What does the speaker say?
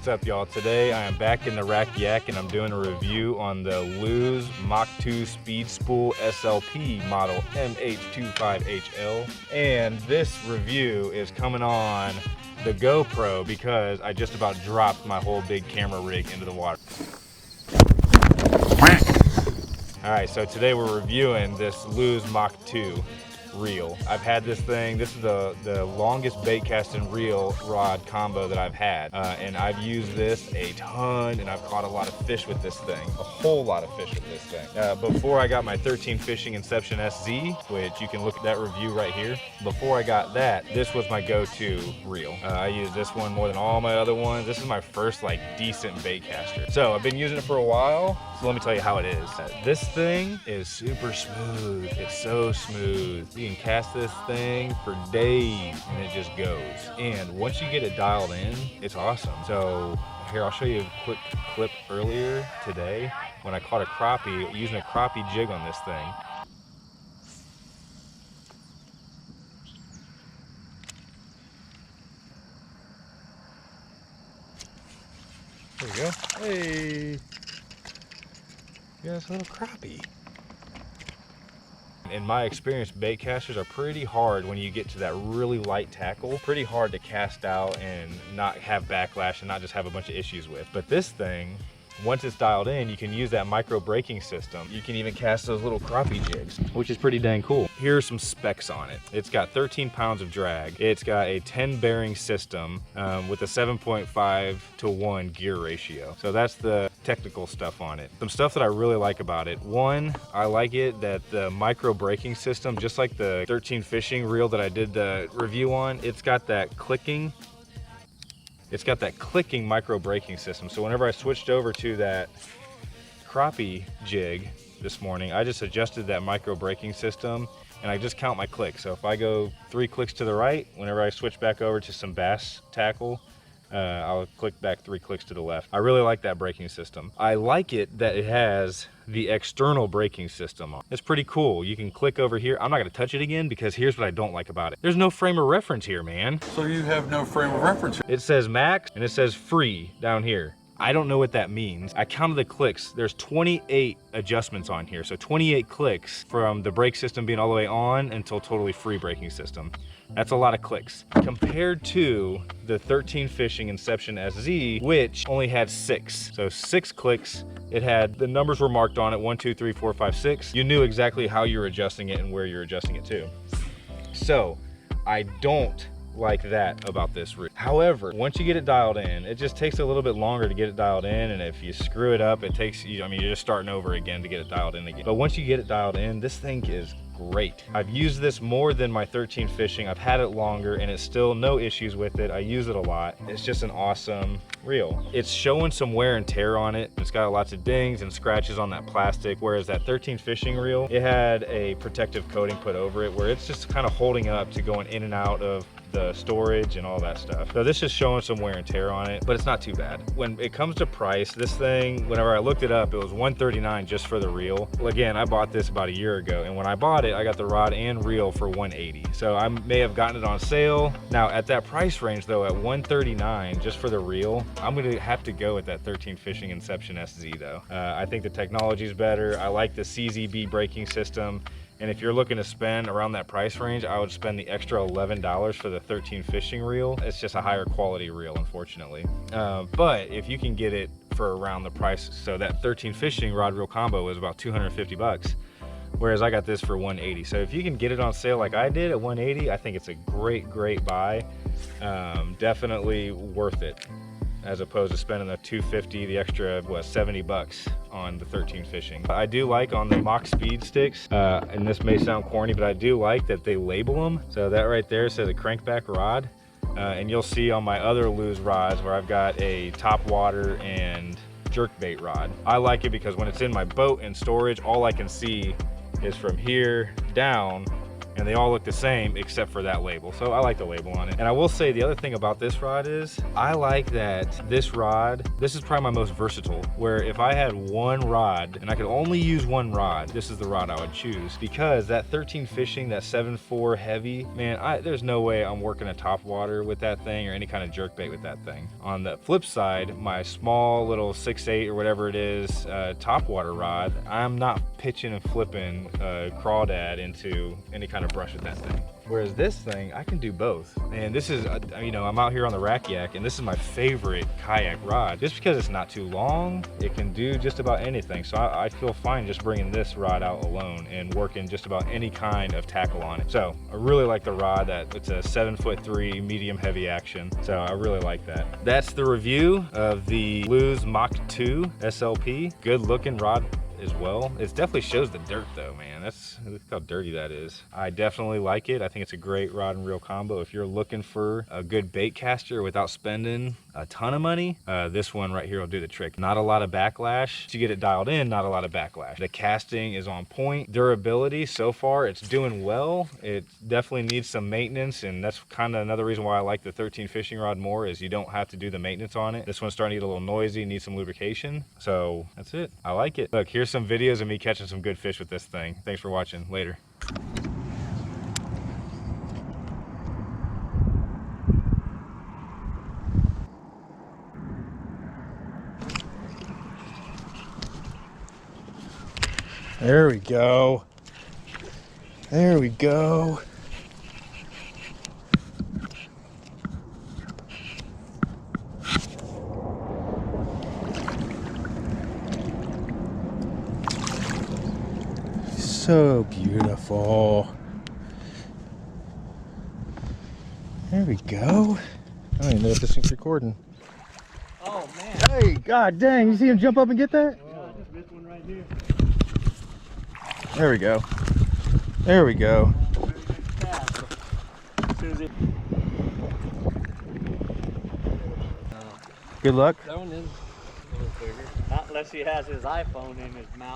What's up, y'all? Today I am back in the Rack Yak and I'm doing a review on the Lews Mach 2 Speed Spool SLP model MH25HL. And this review is coming on the GoPro because I just about dropped my whole big camera rig into the water. Alright, so today we're reviewing this Lews Mach 2 reel. I've had this thing, this is the longest bait casting reel rod combo that I've had. And I've used this a ton and I've caught a lot of fish with this thing. A whole lot of fish with this thing. Before I got my 13 Fishing INCEPTION SZ, which you can look at that review right here. Before I got that, this was my go-to reel. I use this one more than all my other ones. This is my first like decent bait caster. So I've been using it for a while. So let me tell you how it is. This thing is super smooth. It's so smooth. You can cast this thing for days and it just goes. And once you get it dialed in, it's awesome. So here, I'll show you a quick clip earlier today when I caught a crappie using a crappie jig on this thing. There we go. Hey! Yeah, it's a little crappie. In my experience, bait casters are pretty hard when you get to that really light tackle. Pretty hard to cast out and not have backlash and not just have a bunch of issues with. But this thing, once it's dialed in, you can use that micro braking system. You can even cast those little crappie jigs, which is pretty dang cool. Here are some specs on it. It's got 13 pounds of drag. It's got a 10 bearing system with a 7.5 to 1 gear ratio. So that's the technical stuff on it. Some stuff that I really like about it. One, I like it that the micro braking system, just like the 13 fishing reel that I did the review on, it's got that clicking micro braking system. So whenever I switched over to that crappie jig this morning, I just adjusted that micro braking system and I just count my clicks. So if I go 3 clicks to the right, whenever I switch back over to some bass tackle, I'll click back 3 clicks to the left. I really like that braking system. I like it that it has the external braking system on. It's pretty cool. You can click over here. I'm not gonna touch it again because here's what I don't like about it. There's no frame of reference here, man. So you have no frame of reference. It says max and it says free down here. I don't know what that means. I counted the clicks. There's 28 adjustments on here. So 28 clicks from the brake system being all the way on until totally free braking system. That's a lot of clicks. Compared to the 13 Fishing INCEPTION SZ, which only had 6. So 6 clicks. It had, the numbers were marked on it, 1, 2, 3, 4, 5, 6. You knew exactly how you were adjusting it and where you're adjusting it to. So I don't like that about this reel. However, once you get it dialed in, it just takes a little bit longer to get it dialed in, and if you screw it up, it takes you, I mean, you're just starting over again to get it dialed in again. But once you get it dialed in, this thing is great. I've used this more than my 13 Fishing. I've had it longer and it's still no issues with it. I use it a lot. It's just an awesome reel. It's showing some wear and tear on it. It's got lots of dings and scratches on that plastic, whereas that 13 Fishing reel, it had a protective coating put over it where it's just kind of holding up to going in and out of the storage and all that stuff. So this is showing some wear and tear on it, but it's not too bad. When it comes to price, this thing, whenever I looked it up, it was $139 just for the reel. Well, again, I bought this about a year ago, and when I bought it, I got the rod and reel for $180. So I may have gotten it on sale. Now at that price range though, at $139 just for the reel, I'm gonna have to go with that 13 Fishing INCEPTION SZ though. I think the technology is better. I like the CZB braking system. And if you're looking to spend around that price range, I would spend the extra $11 for the 13 Fishing reel. It's just a higher quality reel, unfortunately. But if you can get it for around the price, so that 13 Fishing rod reel combo was about 250 bucks, whereas I got this for 180. So if you can get it on sale like I did at 180, I think it's a great, great buy. Definitely worth it, as opposed to spending the 250, the extra, what, 70 bucks on the 13 Fishing. I do like on the Mach speed sticks, and this may sound corny, but I do like that they label them. So that right there says a crankback rod. And you'll see on my other Lews rods where I've got a top water and jerkbait rod. I like it because when it's in my boat in storage, all I can see is from here down, and they all look the same except for that label. So I like the label on it. And I will say the other thing about this rod is I like that this rod, this is probably my most versatile, where if I had one rod and I could only use one rod, this is the rod I would choose, because that 13 fishing, that 7.4 heavy, man, there's no way I'm working a top water with that thing or any kind of jerkbait with that thing. On the flip side, my small little 6.8 or whatever it is top water rod, I'm not pitching and flipping crawdad into any kind of brush with that thing. Whereas this thing, I can do both. And this is, you know, I'm out here on the rack yak, and this is my favorite kayak rod. Just because it's not too long, it can do just about anything. So I feel fine just bringing this rod out alone and working just about any kind of tackle on it. So I really like the rod. It's a 7'3" medium heavy action. So I really like that. That's the review of the Lews Mach 2 SLP. Good looking rod as well. It definitely shows the dirt though, man. Look how dirty that is. I definitely like it. I think it's a great rod and reel combo. If you're looking for a good bait caster without spending a ton of money, this one right here will do the trick. Not a lot of backlash. To get it dialed in, not a lot of backlash. The casting is on point. Durability, so far, it's doing well. It definitely needs some maintenance, and that's kind of another reason why I like the 13 fishing rod more, is you don't have to do the maintenance on it. This one's starting to get a little noisy, needs some lubrication. So that's it. I like it. Look, here's some videos of me catching some good fish with this thing. Thanks for watching. Later. There we go. There we go. So beautiful. There we go. I don't even know if this thing's recording. Oh man. Hey, god dang, you see him jump up and get that? Yeah, I just missed one right here. There we go. There we go. Good luck. That one is a little bigger. Not unless he has his iPhone in his mouth.